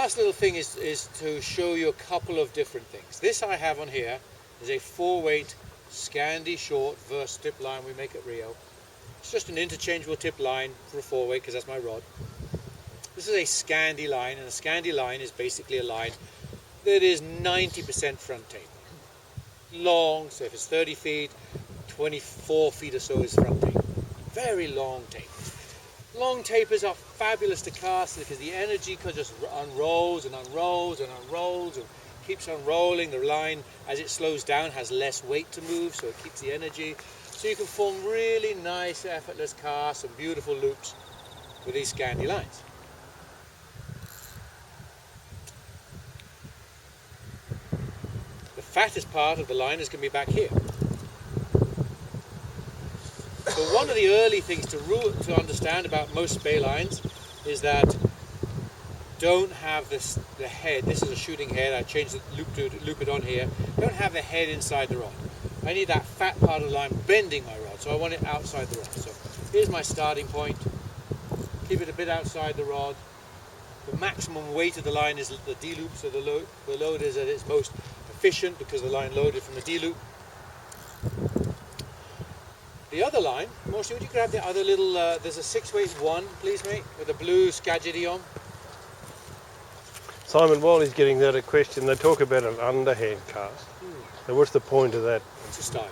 last little thing is to show you a couple of different things. This I have on here is a 4-weight Scandi short verse tip line we make at Rio. It's just an interchangeable tip line for a 4-weight because that's my rod. This is a Scandi line, and a Scandi line is basically a line that is 90% front taper. Long, so if it's 30 feet, 24 feet or so is front taper. Very long taper. Long tapers are fabulous to cast because the energy just unrolls and unrolls and unrolls and keeps unrolling. The line, as it slows down, has less weight to move, so it keeps the energy. So you can form really nice, effortless casts and beautiful loops with these Scandi lines. The fattest part of the line is going to be back here. So one of the early things to understand about most Spey lines is that don't have the head. This is a shooting head. I changed the loop to loop it on here. Don't have the head inside the rod. I need that fat part of the line bending my rod, so I want it outside the rod. So here's my starting point. Keep it a bit outside the rod. The maximum weight of the line is the D loop, so the load is at its most efficient because the line loaded from the D loop. The other line, mostly, would you grab the other little, there's a 6-weight one, please mate, with a blue Skagity on. Simon, while he's getting that a question, they talk about an underhand cast. So what's the point of that? It's a style.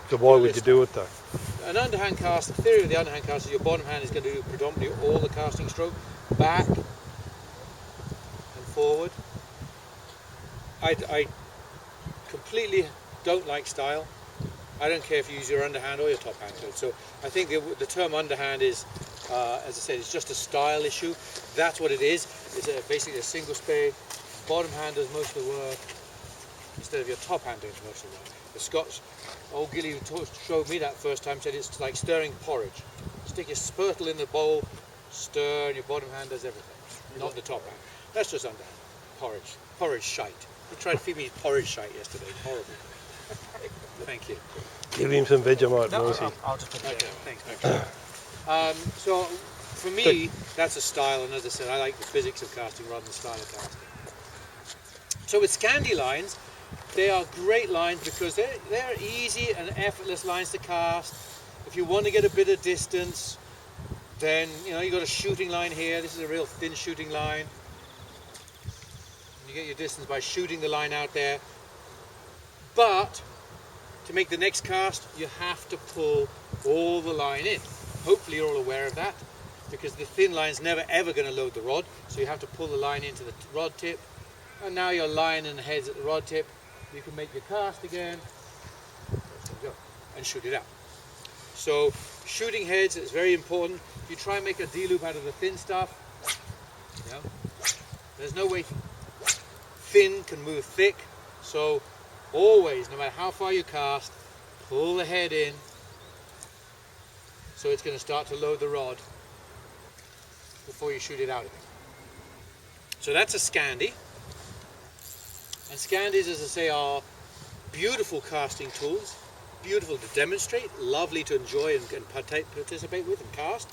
So why would you do it though? An underhand cast, the theory of the underhand cast is your bottom hand is going to do predominantly all the casting stroke, back and forward. I completely don't like style. I don't care if you use your underhand or your top hand. So I think the term underhand is, as I said, it's just a style issue. That's what it is. It's basically a single spade. Bottom hand does most of the work instead of your top hand doing most of the work. The Scotch, old Gilly who showed me that first time said it's like stirring porridge. Stick your spurtle in the bowl, stir, and your bottom hand does everything, not the top hand. That's just underhand. Porridge shite. He tried to feed me porridge shite yesterday. Horrible. Thank you. Give him some Vegemite, No, Moisey. I'll just put it Okay, there. thanks. So for me, that's a style, and as I said, I like the physics of casting rather than the style of casting. So with Scandi lines, they are great lines because they're easy and effortless lines to cast. If you want to get a bit of distance, then you got a shooting line here. This is a real thin shooting line. You get your distance by shooting the line out there. But to make the next cast, you have to pull all the line in. Hopefully you're all aware of that, because the thin line's never ever going to load the rod, so you have to pull the line into the rod tip, and now your line and the head's at the rod tip. You can make your cast again, and shoot it out. So shooting heads is very important. If you try and make a D-loop out of the thin stuff, there's no way. Thin can move thick, so always, no matter how far you cast, pull the head in so it's going to start to load the rod before you shoot it out again. So that's a Scandi. And Scandis, as I say, are beautiful casting tools, beautiful to demonstrate, lovely to enjoy and participate with and cast.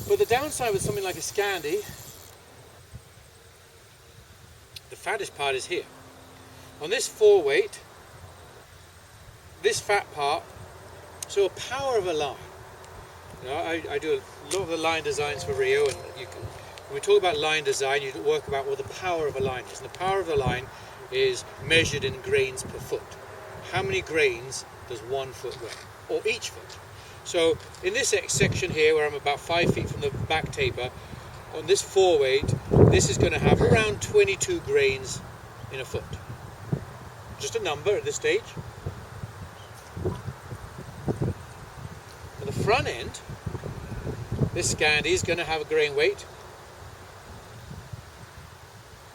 But the downside with something like a Scandi, the fattest part is here. On this 4-weight, this fat part, so a power of a line. I do a lot of the line designs for Rio, and when we talk about line design, you work about what the power of a line is. And the power of the line is measured in grains per foot. How many grains does 1 foot weigh, or each foot? So in this section here, where I'm about 5 feet from the back taper, on this 4-weight, this is going to have around 22 grains in a foot. Just a number at this stage. At the front end, this Scandi is going to have a grain weight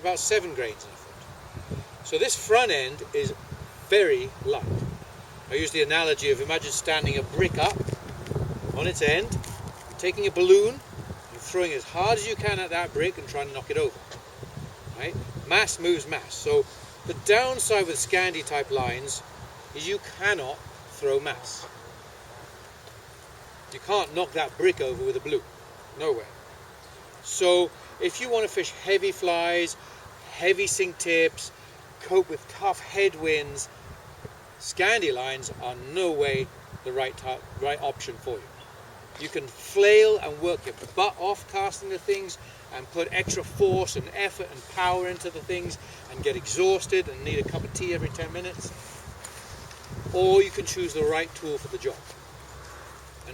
about 7 grains in a foot. So this front end is very light. I use the analogy of, imagine standing a brick up on its end, taking a balloon and throwing as hard as you can at that brick and trying to knock it over. Right? Mass moves mass. So the downside with Scandi type lines is you cannot throw mass. You can't knock that brick over with a balloon. Nowhere. So if you want to fish heavy flies, heavy sink tips, cope with tough headwinds, Scandi lines are no way the right option for you. You can flail and work your butt off casting the things and put extra force and effort and power into the things and get exhausted and need a cup of tea every 10 minutes. Or you can choose the right tool for the job.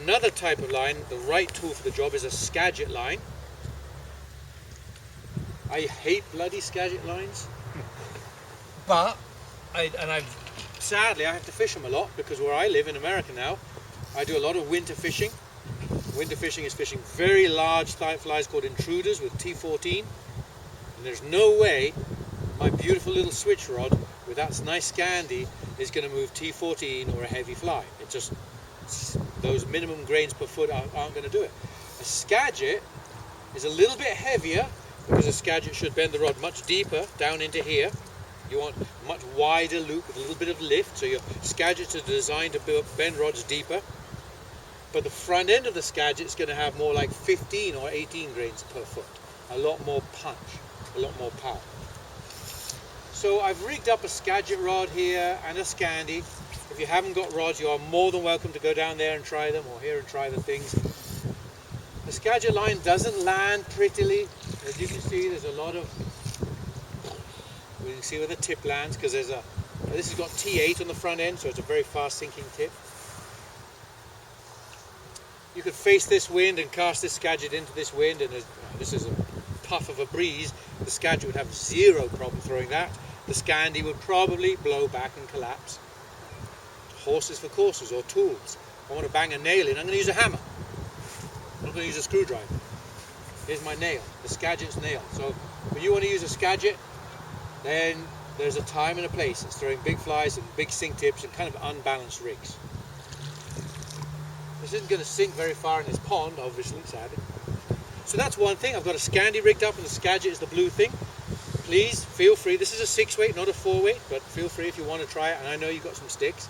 Another type of line, the right tool for the job, is a Skagit line. I hate bloody Skagit lines, but sadly I have to fish them a lot because where I live in America now, I do a lot of winter fishing. Winter fishing is fishing very large flies called intruders with T14, and there's no way my beautiful little switch rod with that nice Scandi is going to move T14 or a heavy fly. It just, those minimum grains per foot aren't going to do it. A Skagit is a little bit heavier because a Skagit should bend the rod much deeper down into here. You want a much wider loop with a little bit of lift, so your Skagits are designed to bend rods deeper. But the front end of the Skagit is going to have more like 15 or 18 grains per foot. A lot more punch, a lot more power. So I've rigged up a Skagit rod here and a Scandi. If you haven't got rods, you are more than welcome to go down there and try them, or here and try the things. The Skagit line doesn't land prettily. As you can see, there's a lot of, we can see where the tip lands, because this has got T8 on the front end, so it's a very fast sinking tip. You could face this wind and cast this Skagit into this wind, and this is a puff of a breeze. The Skagit would have zero problem throwing that. The Scandi would probably blow back and collapse. Horses for courses or tools. If I want to bang a nail in, I'm going to use a hammer. I'm not going to use a screwdriver. Here's my nail, the Skagit's nail. So when you want to use a Skagit, then there's a time and a place. It's throwing big flies and big sink tips and kind of unbalanced rigs. This isn't going to sink very far in this pond, obviously, sadly. So that's one thing. I've got a Scandi rigged up and the Skagit is the blue thing. Please feel free. This is a 6-weight, not a 4-weight, but feel free if you want to try it. And I know you've got some sticks.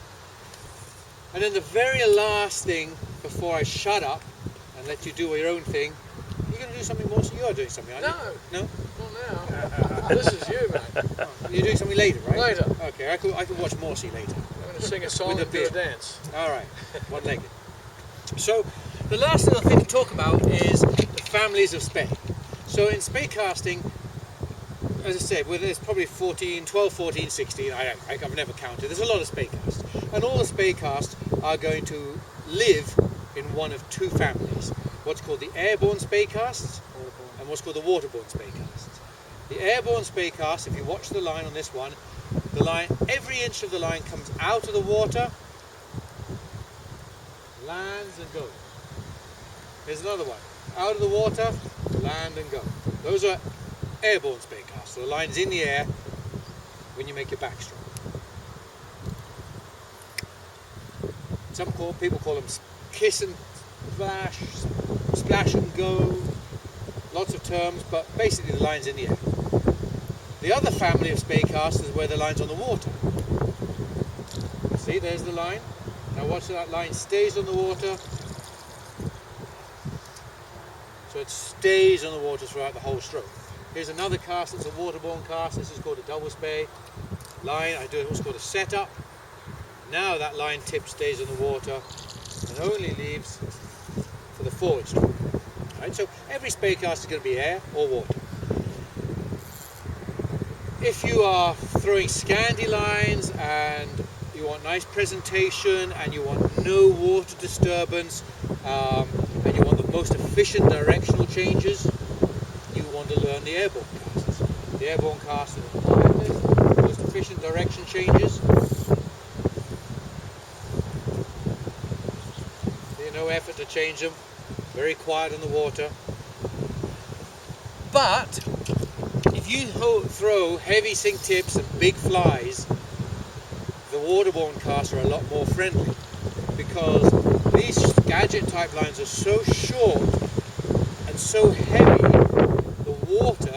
And then the very last thing before I shut up and let you do your own thing, you're going to do something more. So you are doing something, aren't you? No? Not now. This is you, mate. Oh, you're doing something later, right? Later. Okay, I could watch Morsey later. I'm going to sing a song and do a dance. All right, one-legged. So the last little thing to talk about is the families of Spey. So in Spey casting, as I said, there's probably 12, 14, 16, I've never counted. There's a lot of Spey casts. And all the Spey casts are going to live in one of two families. What's called the airborne Spey casts and what's called the waterborne Spey casts. The airborne Spey casts, if you watch the line on this one, the line, every inch of the line comes out of the water, lands and goes. Here's another one. Out of the water, land and go. Those are airborne Spey casts. So the line's in the air when you make your backstroke. People call them kiss and flash, splash and go. Lots of terms, but basically the line's in the air. The other family of Spey casts is where the line's on the water. See, there's the line. Now watch that line stays on the water. So it stays on the water throughout the whole stroke. Here's another cast, it's a waterborne cast. This is called a double Spey. Line, I do what's called a setup. Now that line tip stays on the water and only leaves for the forward stroke. Right, so every Spey cast is going to be air or water. If you are throwing Scandi lines and you want nice presentation and you want no water disturbance and you want the most efficient directional changes, you want to learn the airborne casts. The airborne casts are the quietest, most efficient direction changes. There's no effort to change them, very quiet on the water. But if you throw heavy sink tips and big flies, the waterborne casts are a lot more friendly because these Skagit type lines are so short and so heavy, the water